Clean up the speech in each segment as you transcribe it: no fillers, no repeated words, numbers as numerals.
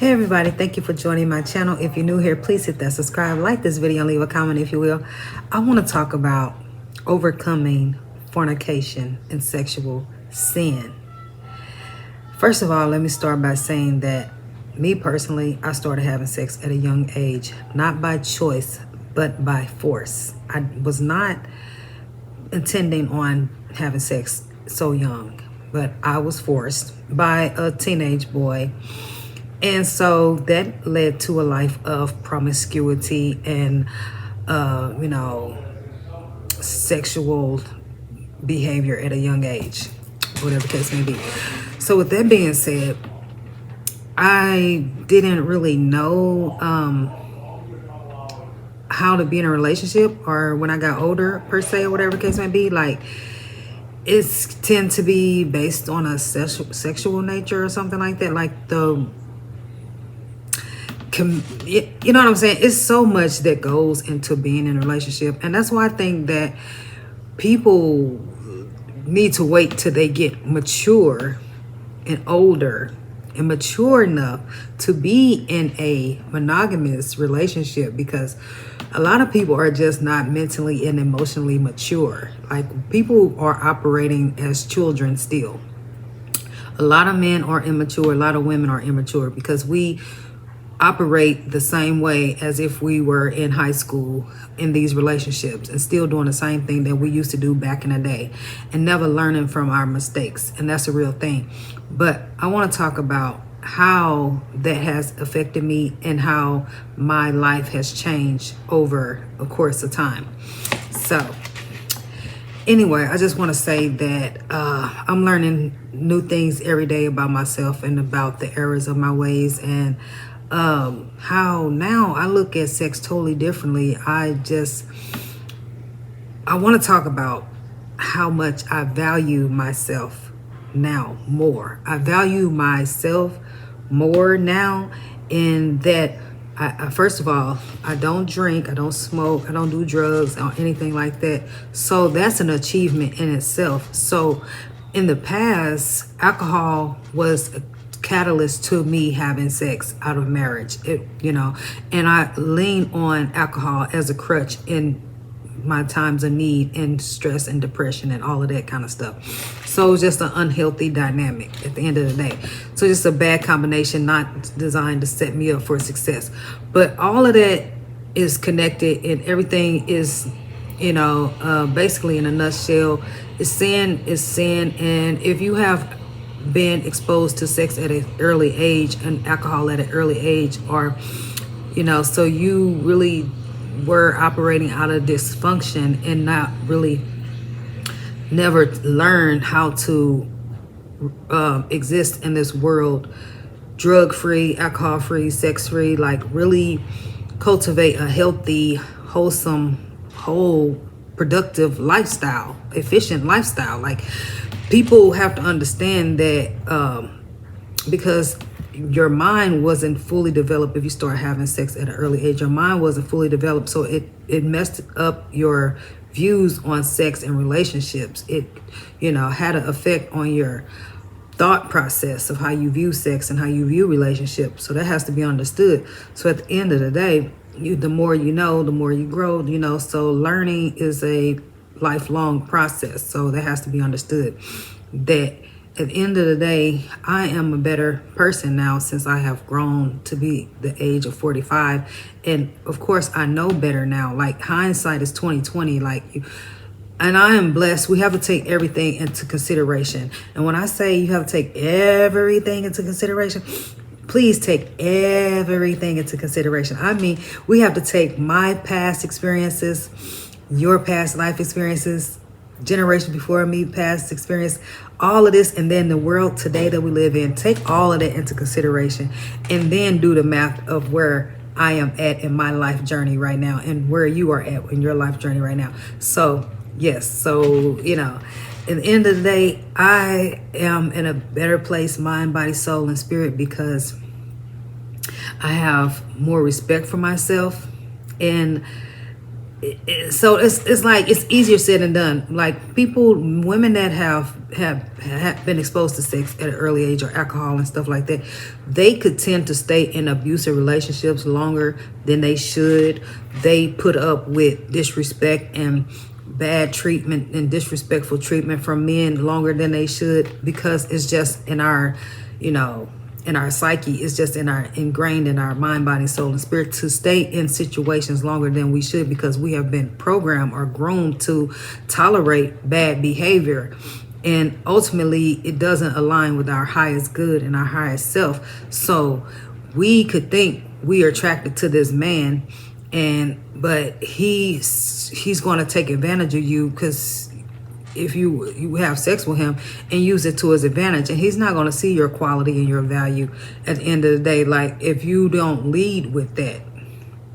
Hey everybody, thank you for joining my channel. If you're new here, please hit that subscribe, like this video, and leave a comment if you will. I want to talk about overcoming fornication and sexual sin. First of all, let me start by saying that me personally, I started having sex at a young age, not by choice, but by force. I was not intending on having sex so young, but I was forced by a teenage boy. And so that led to a life of promiscuity and, sexual behavior at a young age, whatever the case may be. So with that being said, I didn't really know how to be in a relationship, or when I got older per se, or whatever the case may be. Like, it's tend to be based on a sexual nature or something like that. Like you know what I'm saying? It's so much that goes into being in a relationship. And that's why I think that people need to wait till they get mature and older and mature enough to be in a monogamous relationship, because a lot of people are just not mentally and emotionally mature. Like, people are operating as children still. A lot of men are immature, a lot of women are immature, because we operate the same way as if we were in high school in these relationships, and still doing the same thing that we used to do back in the day, and never learning from our mistakes. And that's a real thing. But I want to talk about how that has affected me and how my life has changed over a course of time. So anyway, I just want to say that I'm learning new things every day about myself and about the errors of my ways, and how now I look at sex totally differently. I want to talk about how much I value myself now more. I value myself more now, in that I first of all, I don't drink, I don't smoke, I don't do drugs or anything like that. So that's an achievement in itself. So in the past, alcohol was a catalyst to me having sex out of marriage, and I lean on alcohol as a crutch in my times of need and stress and depression and all of that kind of stuff. So it's just an unhealthy dynamic at the end of the day. So just a bad combination, not designed to set me up for success. But all of that is connected, and everything is, basically in a nutshell, is sin. And if you have been exposed to sex at an early age and alcohol at an early age, or so you really were operating out of dysfunction and not really never learned how to exist in this world drug-free, alcohol-free, sex-free, like really cultivate a healthy, wholesome, whole, productive lifestyle, efficient lifestyle. Like, people have to understand that because your mind wasn't fully developed. If you start having sex at an early age, your mind wasn't fully developed, so it messed up your views on sex and relationships. It had an effect on your thought process of how you view sex and how you view relationships. So that has to be understood. So at the end of the day, the more you know, the more you grow. So learning is a lifelong process. So that has to be understood, that at the end of the day, I am a better person now since I have grown to be the age of 45. And of course, I know better now. Like, hindsight is 2020. And I am blessed. We have to take everything into consideration. And when I say you have to take everything into consideration, please take everything into consideration. I mean, we have to take my past experiences, your past life experiences, generation before me past experience, all of this, and then the world today that we live in. Take all of that into consideration, and then do the math of where I am at in my life journey right now, and where you are at in your life journey right now. So yes, so at the end of the day, I am in a better place, mind, body, soul, and spirit, because I have more respect for myself, and So it's like it's easier said than done. Like people, women that have been exposed to sex at an early age or alcohol and stuff like that, they could tend to stay in abusive relationships longer than they should. They put up with disrespect and bad treatment and disrespectful treatment from men longer than they should, because it's just in our, you know, in our psyche. It's just ingrained in our mind, body, soul, and spirit to stay in situations longer than we should, because we have been programmed or groomed to tolerate bad behavior, and ultimately it doesn't align with our highest good and our highest self. So we could think we are attracted to this man, but he's going to take advantage of you, because if you have sex with him and use it to his advantage, and he's not going to see your quality and your value at the end of the day, like if you don't lead with that.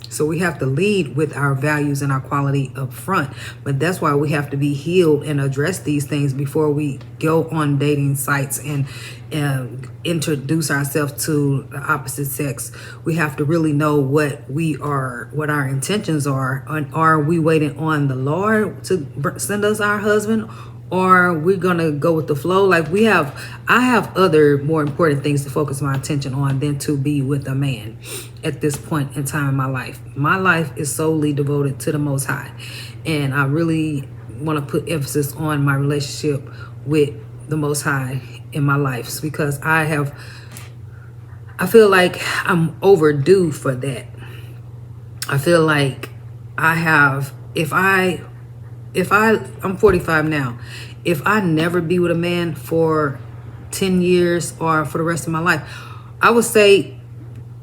So we have to lead with our values and our quality up front. But that's why we have to be healed and address these things before we go on dating sites and introduce ourselves to the opposite sex. We have to really know what our intentions are. And are we waiting on the Lord to send us our husband? Or we're gonna go with the flow? Like I have other more important things to focus my attention on than to be with a man at this point in time in my life. My life is solely devoted to the Most High, and I really want to put emphasis on my relationship with the Most High in my life, because I feel like I'm overdue for that. I feel like I'm 45 now. If I never be with a man for 10 years or for the rest of my life, I would say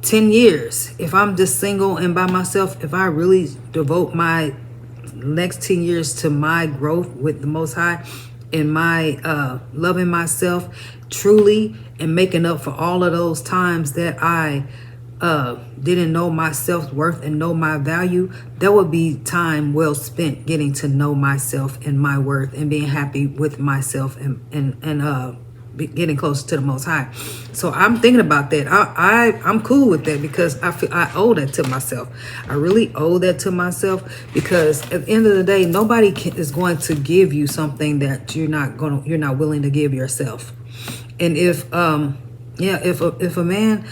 10 years. If I'm just single and by myself, if I really devote my next 10 years to my growth with the Most High and my loving myself truly and making up for all of those times that I didn't know my self-worth and know my value, that would be time well spent getting to know myself and my worth and being happy with myself and getting closer to the Most High. So I'm thinking about that. I'm cool with that, because I feel I owe that to myself. I really owe that to myself, because at the end of the day, nobody is going to give you something that you're not willing to give yourself. And if a man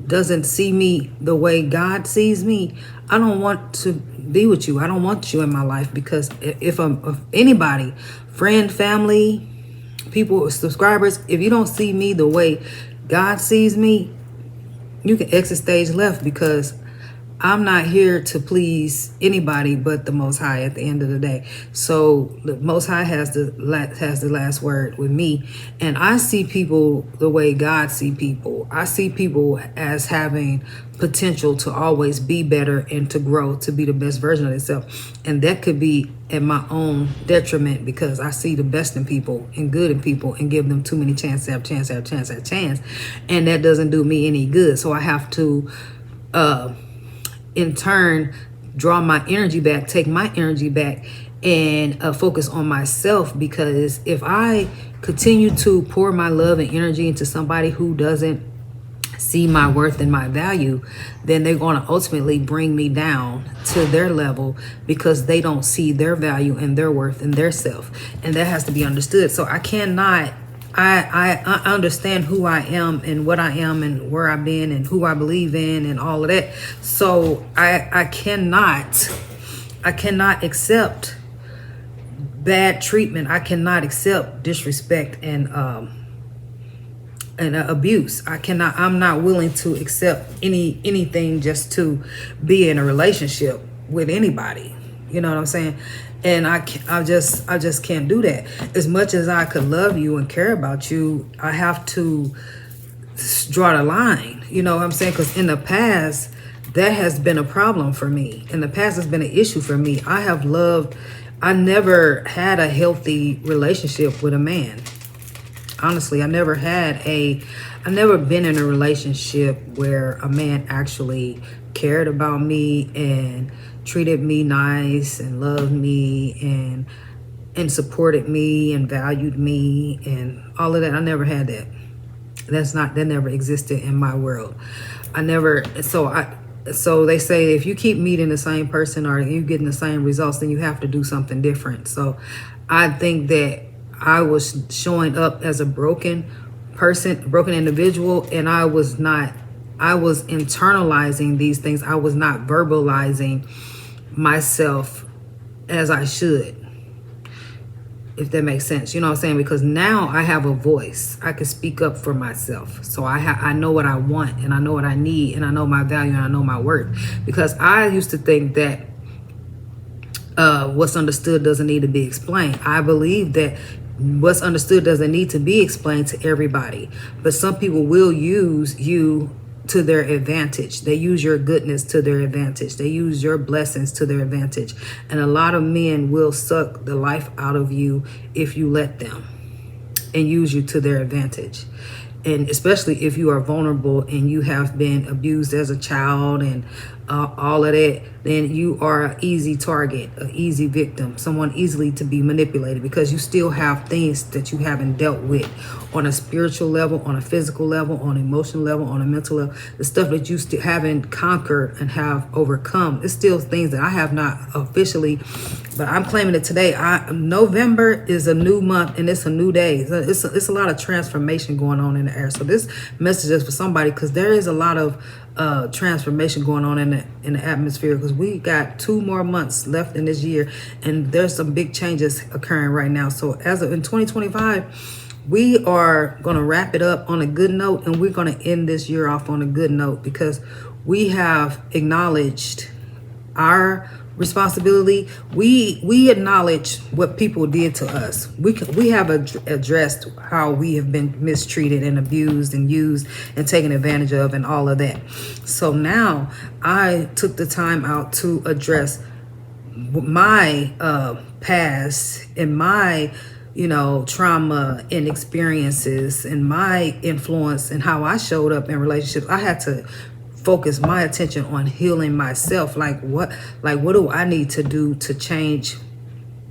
doesn't see me the way God sees me, I don't want to be with you. I don't want you in my life, because if anybody, friend, family, people, subscribers, if you don't see me the way God sees me, you can exit stage left, because I'm not here to please anybody but the Most High at the end of the day. So the Most High has the last word with me. And I see people the way God see people. I see people as having potential to always be better and to grow, to be the best version of themselves. And that could be at my own detriment, because I see the best in people and good in people and give them too many chances after chance after chance after chance. And that doesn't do me any good. So I have to in turn draw my energy back, take my energy back, and focus on myself. Because if I continue to pour my love and energy into somebody who doesn't see my worth and my value, then they're going to ultimately bring me down to their level, because they don't see their value and their worth and their self. And that has to be understood. So I cannot, I understand who I am and what I am and where I've been and who I believe in and all of that. So I cannot accept bad treatment. I cannot accept disrespect and abuse. I'm not willing to accept anything just to be in a relationship with anybody. You know what I'm saying? And I just can't do that. As much as I could love you and care about you, I have to draw the line. You know what I'm saying? Because in the past, that has been a problem for me. In the past, it's been an issue for me. I never had a healthy relationship with a man. Honestly, I never been in a relationship where a man actually cared about me and treated me nice and loved me and supported me and valued me and all of that. I never had that. That never existed in my world. So they say if you keep meeting the same person or you getting the same results, then you have to do something different. So I think that I was showing up as a broken person, broken individual, and I was not, I was internalizing these things. I was not verbalizing myself as I should, if that makes sense. You know what I'm saying? Because now I have a voice. I can speak up for myself. So I know what I want, and I know what I need, and I know my value, and I know my worth. Because I used to think that what's understood doesn't need to be explained. I believe that what's understood doesn't need to be explained to everybody. But some people will use you to their advantage. They use your goodness to their advantage. They use your blessings to their advantage. And a lot of men will suck the life out of you if you let them, and use you to their advantage. And especially if you are vulnerable and you have been abused as a child and all of that, then you are an easy target, an easy victim, someone easily to be manipulated, because you still have things that you haven't dealt with on a spiritual level, on a physical level, on an emotional level, on a mental level. The stuff that you still haven't conquered and have overcome. It's still things that I have not officially, but I'm claiming it today. November is a new month and it's a new day. It's a lot of transformation going on in the air. So this message is for somebody, because there is a lot of transformation going on in the atmosphere, because we got 2 more months left in this year, and there's some big changes occurring right now. So as of in 2025, we are going to wrap it up on a good note, and we're going to end this year off on a good note, because we have acknowledged our responsibility. We acknowledge what people did to us. We have addressed how we have been mistreated and abused and used and taken advantage of and all of that. So now I took the time out to address my past and my trauma and experiences and my influence and how I showed up in relationships. I had to focus my attention on healing myself. Like what do I need to do to change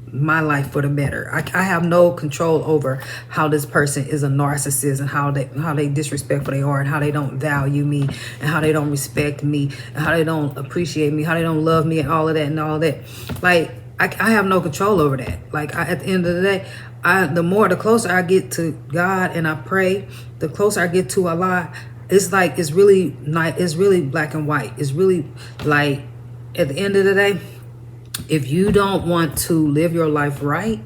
my life for the better? I have no control over how this person is a narcissist and how they disrespectful they are, and how they don't value me, and how they don't respect me, and how they don't appreciate me, how they don't love me, and all of that and all of that. Like I have no control over that. Like at the end of the day, the closer I get to God and I pray, the closer I get to Allah. It's really nice. It's really black and white. It's really like, at the end of the day, if you don't want to live your life right,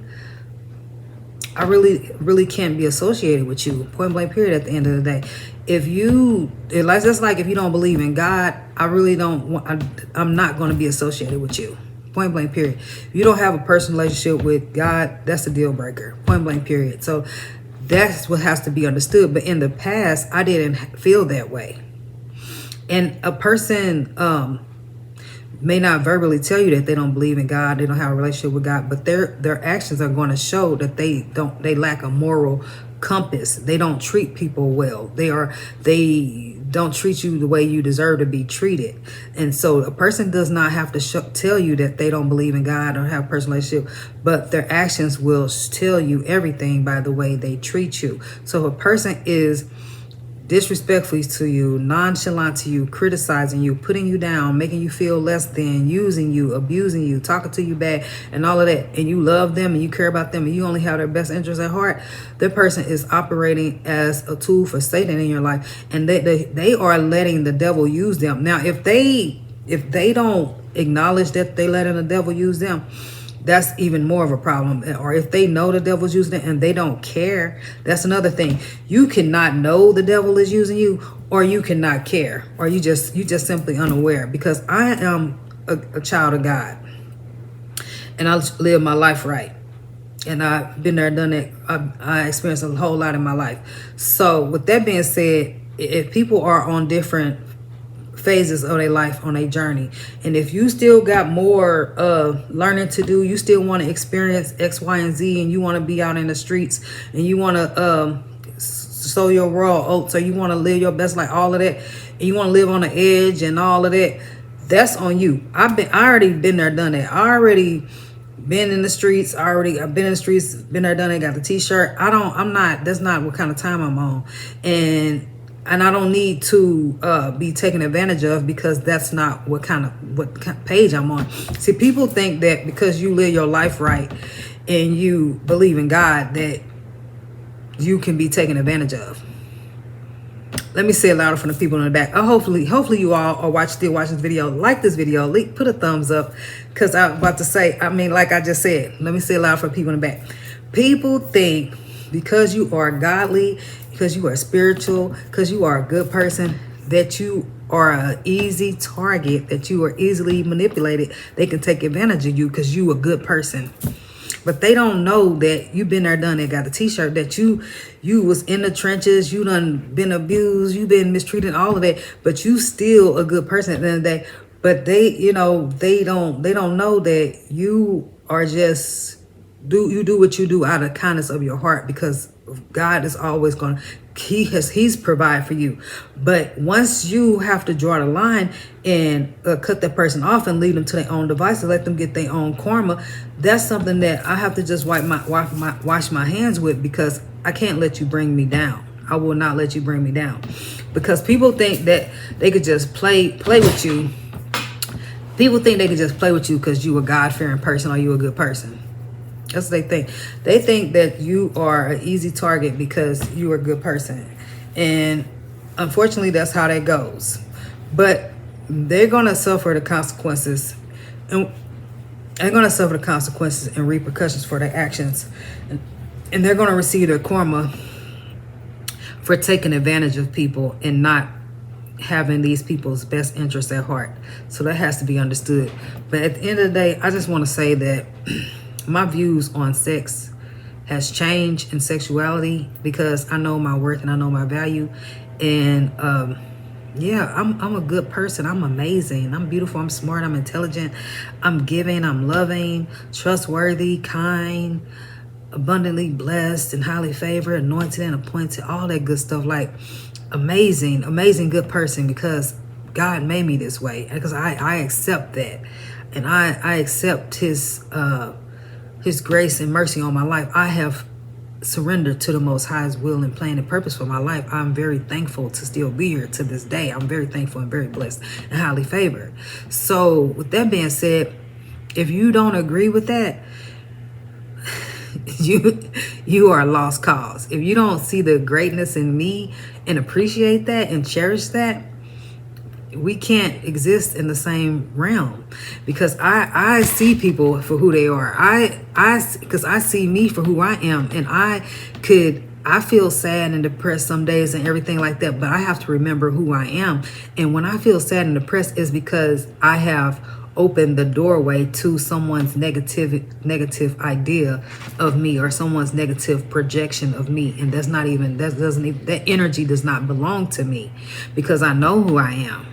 I really can't be associated with you. Point blank period. At the end of the day, that's like if you don't believe in God, I'm not going to be associated with you. Point blank period. If you don't have a personal relationship with God, that's a deal breaker. Point blank period. So that's what has to be understood. But in the past, I didn't feel that way. And a person may not verbally tell you that they don't believe in God, they don't have a relationship with God, but their actions are going to show that they lack a moral compass. They don't treat people well. They don't treat you the way you deserve to be treated. And so a person does not have to tell you that they don't believe in God or have a personal relationship, but their actions will tell you everything by the way they treat you. So if a person is disrespectful to you, nonchalant to you, criticizing you, putting you down, making you feel less than, using you, abusing you, talking to you bad, and all of that, and you love them and you care about them and you only have their best interests at heart, that person is operating as a tool for Satan in your life, and they are letting the devil use them. Now, if they don't acknowledge that they letting the devil use them, that's even more of a problem. Or if they know the devil's using it and they don't care, that's another thing. You cannot know the devil is using you, or you cannot care, or you just simply unaware. Because I am a child of God, and I live my life right, and I've been there, done it. I experienced a whole lot in my life. So with that being said, if people are on different phases of their life, on a journey, and if you still got more learning to do, you still want to experience X, Y, and Z, and you want to be out in the streets, and you want to sow your raw oats, or you want to live your best life, all of that, and you want to live on the edge and all of that, that's on you. I already been there, done that. I already been in the streets. I've been in the streets, been there, done it, got the t-shirt. That's not what kind of time I'm on. And and I don't need to be taken advantage of, because that's not what kind of page I'm on. See, people think that because you live your life right and you believe in God, that you can be taken advantage of. Let me say it louder for the people in the back. Hopefully you all are still watching this video. Like this video, put a thumbs up, because I'm about to say, like I just said, let me say it loud for people in the back. People think because you are godly, because you are spiritual, because you are a good person, that you are an easy target, that you are easily manipulated. They can take advantage of you because you a good person. But they don't know that you've been there, done it, got a t-shirt, that you was in the trenches, you done been abused, you been mistreated, all of that, but you still a good person at the end of the day. But they, they don't know that you are just, you do what you do out of kindness of your heart, because God is always going to, he's provide for you. But once you have to draw the line and cut that person off and lead them to their own devices, let them get their own karma, that's something that I have to just wash my hands with, because I can't let you bring me down. I will not let you bring me down, because people think that they could just play with you. People think they could just play with you because you a God-fearing person or you a good person. That's what they think. They think that you are an easy target because you are a good person. And unfortunately, that's how that goes. But they're going to suffer the consequences. And they're going to suffer the consequences and repercussions for their actions. And they're going to receive their karma for taking advantage of people and not having these people's best interests at heart. So that has to be understood. But at the end of the day, I just want to say that my views on sex has changed, in sexuality, because I know my worth and I know my value. And yeah, I'm a good person. I'm amazing. I'm beautiful. I'm smart. I'm intelligent. I'm giving. I'm loving, trustworthy, kind, abundantly blessed, and highly favored, anointed and appointed, all that good stuff. Like, amazing good person, because God made me this way, because I accept that, and I accept his grace and mercy on my life. I have surrendered to the Most High's will and plan and purpose for my life. I'm very thankful to still be here to this day. I'm very thankful and very blessed and highly favored. So with that being said, if you don't agree with that, you are a lost cause. If you don't see the greatness in me and appreciate that and cherish that, we can't exist in the same realm, because I see people for who they are. Because I see me for who I am, and I feel sad and depressed some days and everything like that, but I have to remember who I am. And when I feel sad and depressed, is because I have opened the doorway to someone's negative idea of me, or someone's negative projection of me. And that energy does not belong to me, because I know who I am.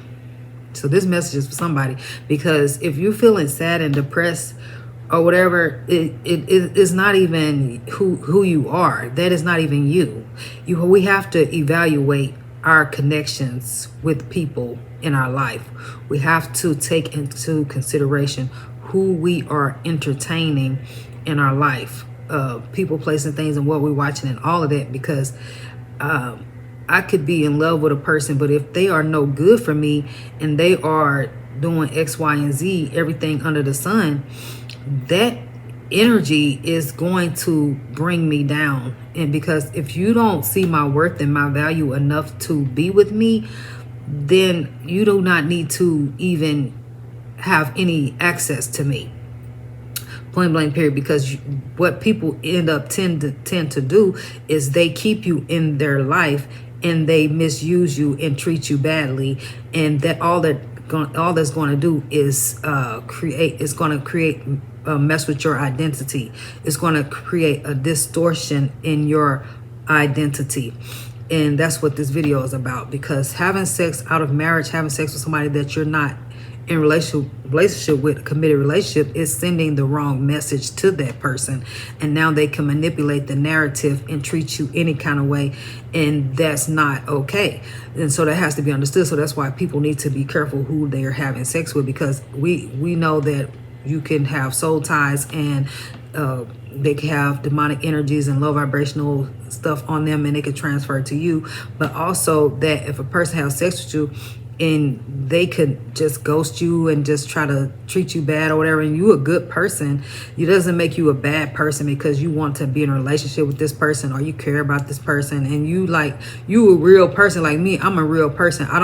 So this message is for somebody, because if you're feeling sad and depressed or whatever, it is not even who you are. That is not even you. We have to evaluate our connections with people in our life. We have to take into consideration who we are entertaining in our life, people, placing things, and what we're watching, and all of that, because I could be in love with a person, but if they are no good for me and they are doing X, Y, and Z, everything under the sun, that energy is going to bring me down. And because if you don't see my worth and my value enough to be with me, then you do not need to even have any access to me. Point blank period. Because what people tend to do is they keep you in their life, and they misuse you and treat you badly, and that all that's going to do is create mess with your identity. It's going to create a distortion in your identity. And that's what this video is about, because having sex out of marriage, having sex with somebody that you're not in relationship with, a committed relationship, is sending the wrong message to that person. And now they can manipulate the narrative and treat you any kind of way, and that's not okay. And so that has to be understood. So that's why people need to be careful who they are having sex with, because we know that you can have soul ties and they can have demonic energies and low vibrational stuff on them, and they could transfer to you. But also that if a person has sex with you and they could just ghost you and just try to treat you bad or whatever, and you a good person, it doesn't make you a bad person because you want to be in a relationship with this person or you care about this person, and you a real person. Like me, I'm a real person. As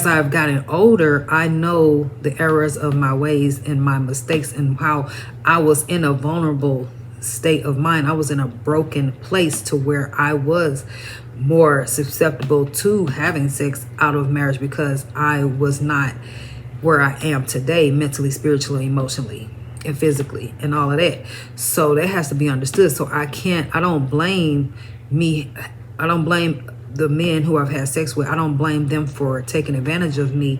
I've gotten older, I know the errors of my ways and my mistakes and how I was in a vulnerable state of mind. I was in a broken place to where I was more susceptible to having sex out of marriage because I was not where I am today, mentally, spiritually, emotionally, and physically, and all of that. So that has to be understood. So I don't blame the men who I've had sex with. I don't blame them for taking advantage of me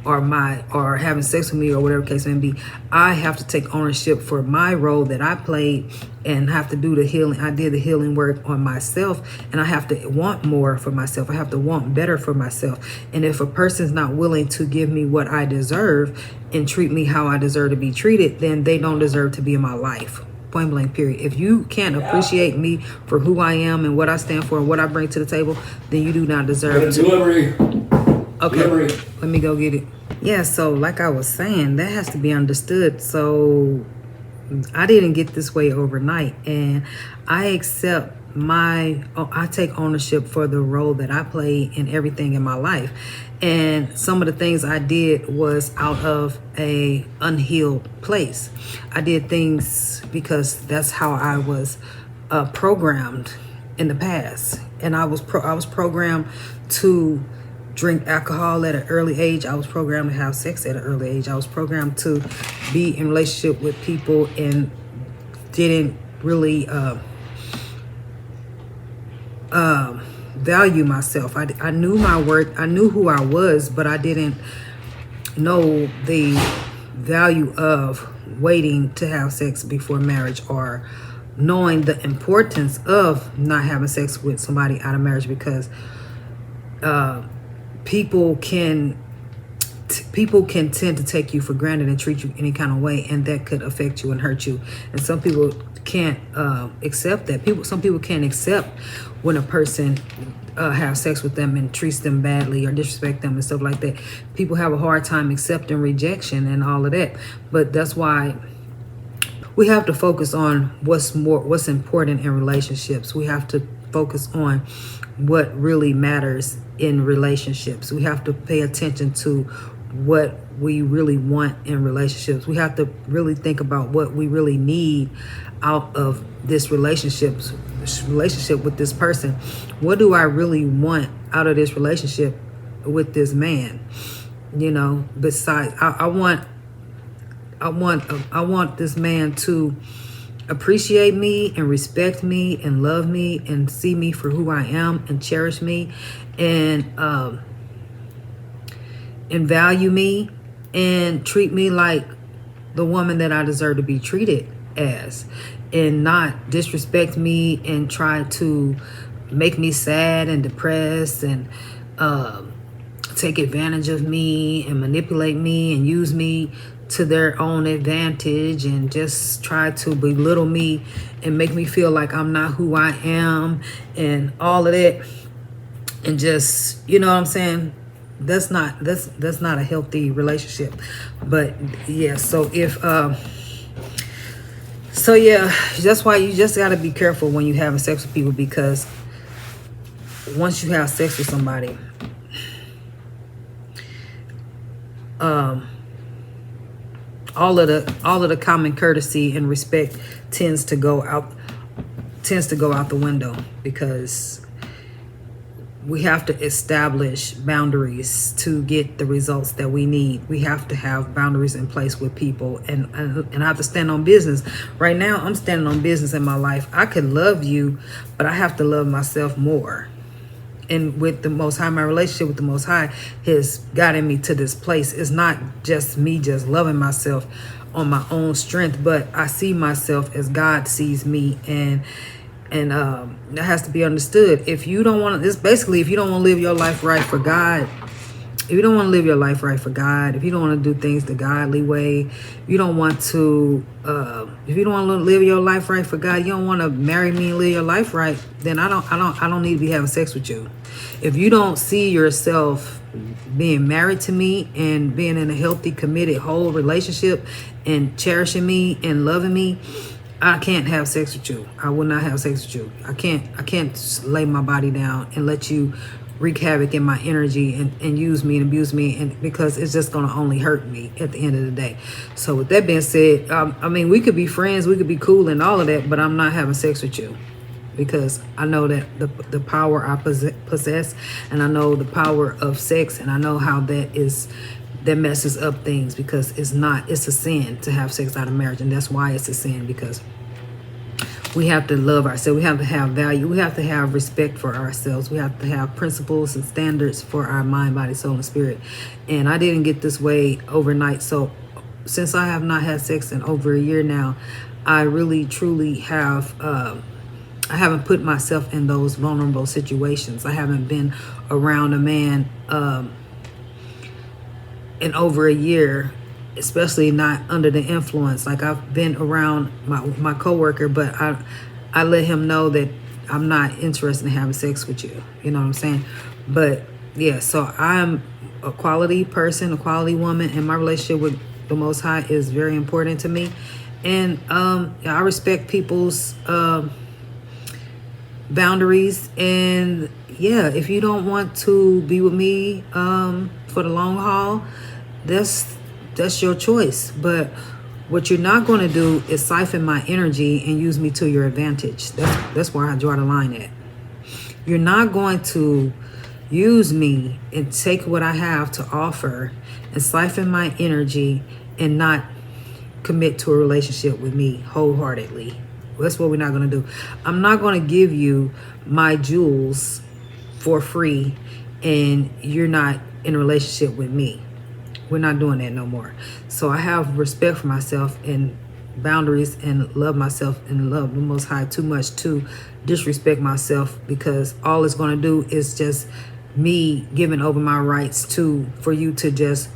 or having sex with me or whatever case may be. I have to take ownership for my role that I played and have to do the healing. I did the healing work on myself, and I have to want more for myself. I have to want better for myself. And if a person's not willing to give me what I deserve and treat me how I deserve to be treated, then they don't deserve to be in my life. Point blank, period. If you can't appreciate me for who I am and what I stand for and what I bring to the table, then you do not deserve to. Delivery. Okay, delivery. Let me go get it. Yeah, so like I was saying, that has to be understood. So I didn't get this way overnight, and I take ownership for the role that I play in everything in my life. And some of the things I did was out of a unhealed place. I did things because that's how I was programmed in the past. And I was programmed to drink alcohol at an early age. I was programmed to have sex at an early age. I was programmed to be in relationship with people and didn't really value myself. I knew my worth. I knew who I was, but I didn't know the value of waiting to have sex before marriage, or knowing the importance of not having sex with somebody out of marriage, because people can tend to take you for granted and treat you any kind of way, and that could affect you and hurt you. And some people can't accept that. Some people can't accept when a person have sex with them and treats them badly or disrespect them and stuff like that. People have a hard time accepting rejection and all of that. But that's why we have to focus on what's important in relationships. We have to focus on what really matters in relationships. We have to pay attention to what we really want in relationships. We have to really think about what we really need out of this relationship with this person. What do I really want out of this relationship with this man? You know, besides, I want this man to appreciate me and respect me and love me and see me for who I am and cherish me and value me and treat me like the woman that I deserve to be treated as, and not disrespect me and try to make me sad and depressed and take advantage of me and manipulate me and use me to their own advantage and just try to belittle me and make me feel like I'm not who I am and all of that. And just, you know what I'm saying? That's not a healthy relationship. But yeah, so that's why you just got to be careful when you're having sex with people, because once you have sex with somebody, all of the common courtesy and respect tends to go out the window, because we have to establish boundaries to get the results that we need. We have to have boundaries in place with people, and I have to stand on business. Right now, I'm standing on business in my life. I could love you, but I have to love myself more. And with the Most High, my relationship with the Most High has gotten me to this place. It's not just me just loving myself on my own strength, but I see myself as God sees me, and that has to be understood. If you don't want to, it's basically, if you don't want to live your life right for God, if you don't want to live your life right for God, if you don't want to do things the godly way, you don't want to, if you don't want to live your life right for God, you don't want to marry me and live your life right, then I don't need to be having sex with you. If you don't see yourself being married to me and being in a healthy, committed, whole relationship and cherishing me and loving me, I can't have sex with you. I will not have sex with you. I can't lay my body down and let you wreak havoc in my energy and use me and abuse me, and because it's just going to only hurt me at the end of the day. So with that being said, I mean, we could be friends, we could be cool and all of that, but I'm not having sex with you, because I know that the power I possess, and I know the power of sex, and I know how that messes up things, because it's a sin to have sex out of marriage. And that's why it's a sin, because we have to love ourselves. We have to have value. We have to have respect for ourselves. We have to have principles and standards for our mind, body, soul, and spirit. And I didn't get this way overnight. So since I have not had sex in over a year now, I really, truly have, I haven't put myself in those vulnerable situations. I haven't been around a man in over a year, especially not under the influence. Like, I've been around my coworker, but I let him know that I'm not interested in having sex with you. You know what I'm saying? But yeah, so I'm a quality person, a quality woman, and my relationship with the Most High is very important to me. And I respect people's boundaries. And yeah, if you don't want to be with me for the long haul, that's your choice. But what you're not going to do is siphon my energy and use me to your advantage. That's where I draw the line at. You're not going to use me and take what I have to offer and siphon my energy and not commit to a relationship with me wholeheartedly. That's what we're not going to do. I'm not going to give you my jewels for free and you're not in a relationship with me. We're not doing that no more. So I have respect for myself and boundaries, and love myself and love the Most High too much to disrespect myself, because all it's going to do is just me giving over my rights for you to just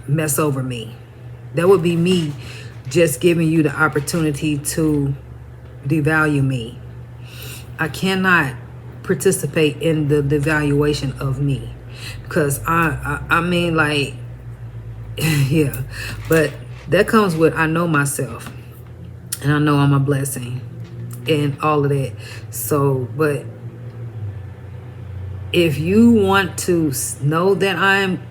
mess over me. That would be me just giving you the opportunity to devalue me. I cannot participate in the devaluation of me, because I mean, like, yeah, but that comes with, I know myself and I know I'm a blessing and all of that. So, but if you want to know that I'm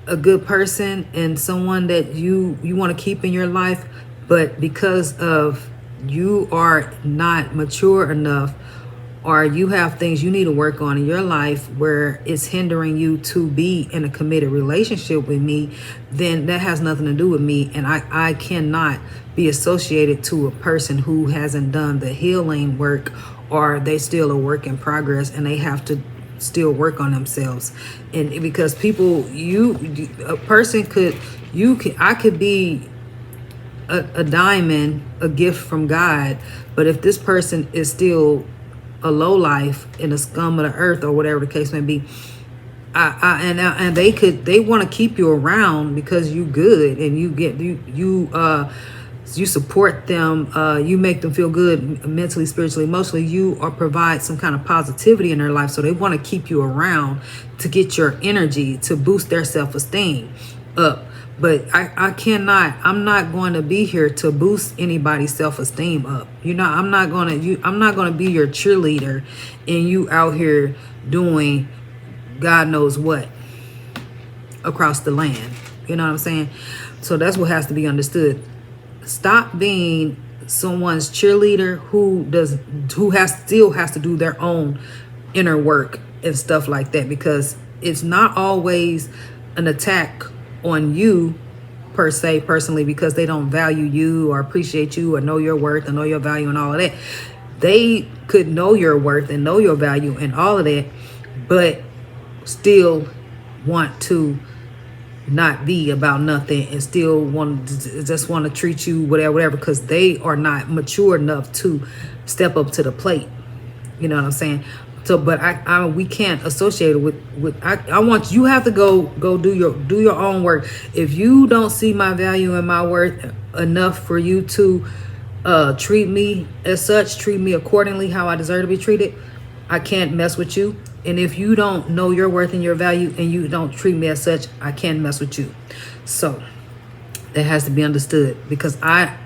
a good person and someone that you want to keep in your life, but because of you are not mature enough, or you have things you need to work on in your life where it's hindering you to be in a committed relationship with me, then that has nothing to do with me. And I cannot be associated to a person who hasn't done the healing work, or they still a work in progress and they have to still work on themselves. And because I could be a diamond, a gift from God, but if this person is still a low life in the scum of the earth, or whatever the case may be, and they want to keep you around because you good and you support them, you make them feel good mentally, spiritually, emotionally, you or provide some kind of positivity in their life, so they want to keep you around to get your energy, to boost their self-esteem up. But I'm not going to be here to boost anybody's self-esteem up. I'm not going to be your cheerleader and you out here doing God knows what across the land. You know what I'm saying? So that's what has to be understood. Stop being someone's cheerleader who still has to do their own inner work and stuff like that, because it's not always an attack on you per se, personally, because they don't value you or appreciate you or know your worth and know your value and all of that. They could know your worth and know your value and all of that, but still want to not be about nothing and still want to treat you whatever, because they are not mature enough to step up to the plate. You know what I'm saying? So, but we can't associate it with. I want you have to go do your own work. If you don't see my value and my worth enough for you to treat me as such, treat me accordingly how I deserve to be treated, I can't mess with you. And if you don't know your worth and your value and you don't treat me as such, I can't mess with you. So that has to be understood, because I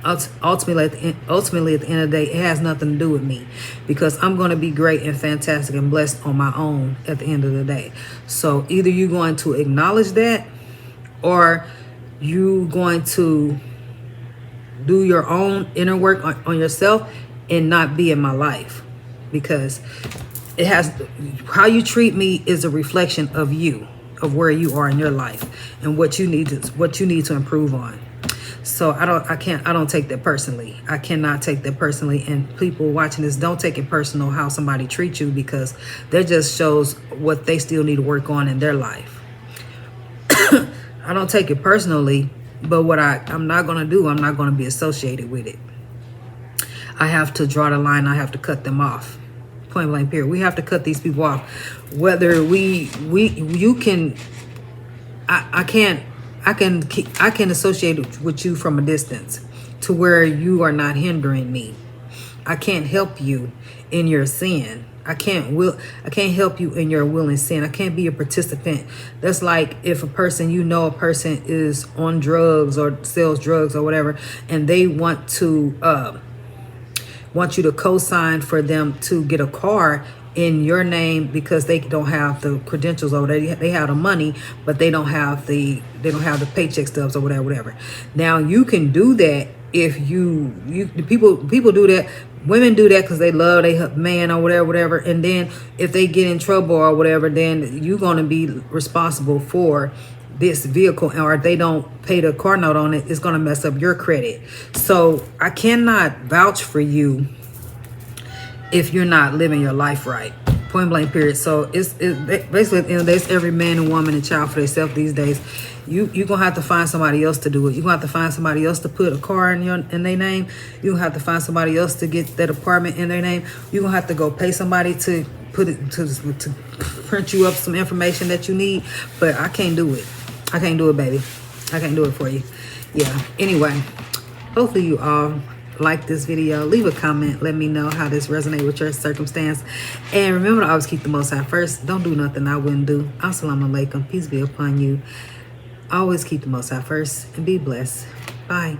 ultimately at the end of the day, it has nothing to do with me, because I'm going to be great and fantastic and blessed on my own at the end of the day. So either you're going to acknowledge that, or you going to do your own inner work on yourself and not be in my life, because it has, how you treat me is a reflection of you, of where you are in your life and what you need to improve on. So I don't take that personally. I cannot take that personally. And people watching this, don't take it personal how somebody treats you, because that just shows what they still need to work on in their life. I don't take it personally, but what I'm not going to do, I'm not going to be associated with it. I have to draw the line. I have to cut them off. Point blank period. We have to cut these people off. Whether you can, I can associate with you from a distance to where you are not hindering me. I can't help you in your sin. I can't help you in your will and sin. I can't be a participant. That's like if a person is on drugs or sells drugs or whatever, and they want you to co-sign for them to get a car in your name, because they don't have the credentials, or they have the money, but they don't have the paycheck stubs or whatever. Now you can do that if people do that. Women do that because they love their man or whatever. And then if they get in trouble or whatever, then you're going to be responsible for this vehicle, or if they don't pay the car note on it, it's going to mess up your credit. So I cannot vouch for you if you're not living your life right. Point blank period. So it's basically, there's every man and woman and child for themselves these days. You're going to have to find somebody else to do it. You're going to have to find somebody else to put a car in their name. You're going to have to find somebody else to get that apartment in their name. You're going to have to go pay somebody to put it to print you up some information that you need. But I can't do it. I can't do it, baby. I can't do it for you. Yeah. Anyway, hopefully you all like this video. Leave a comment. Let me know how this resonates with your circumstance. And remember to always keep the Most High first. Don't do nothing I wouldn't do. Assalamu alaikum. Peace be upon you. Always keep the Most High first and be blessed. Bye.